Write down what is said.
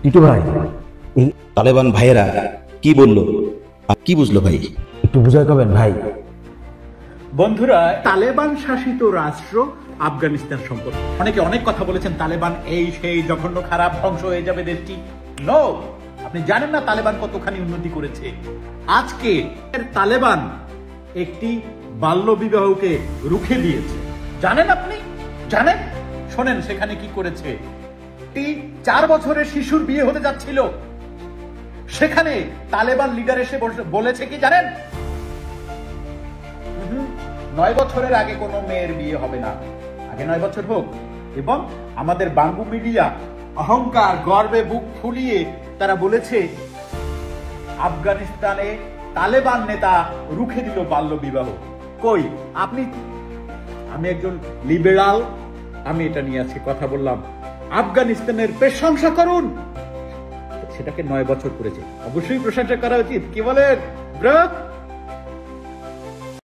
টিটু ভাই, এই তালেবান ভাইয়েরা কি বললো, কি বুঝলো ভাই? একটু বুঝাই কবেন ভাই। বন্ধুরা, তালেবান শাসিত রাষ্ট্র আফগানিস্তান সম্পর্কে অনেকে অনেক কথা বলেছেন, তালেবান এই সেই জঘন্য খারাপ, ধ্বংস হয়ে যাবে দেশটি। নো, আপনি জানেন না তালেবান কতখানি উন্নতি করেছে। আজকে তালেবান একটি বাল্য বিবাহকে রুখে দিয়েছে, জানেন? আপনি জানেন? শোনেন সেখানে কি করেছে। 4 বছরের শিশুর বিয়ে হতে যাচ্ছিল, সেখানে তালেবান লিডার এসে বলেছে কি জানেন? 9 বছরের আগে কোনো মেয়ের বিয়ে হবে না, আগে 9 বছর হোক। এবং আমাদের বাংলা মিডিয়া অহংকার গর্বে বুক ফুলিয়ে তারা বলেছে আফগানিস্তানে তালেবান নেতা রুখে দিল বাল্য বিবাহ। কই আপনি? আমি একজন লিবেরাল, আমি এটা নিয়ে আজকে কথা বললাম। আফগানিস্তানের প্রশংসা করুন, সেটাকে 9 বছর করেছে, অবশ্যই প্রশংসা করা উচিত। কি বলেন ব্রো?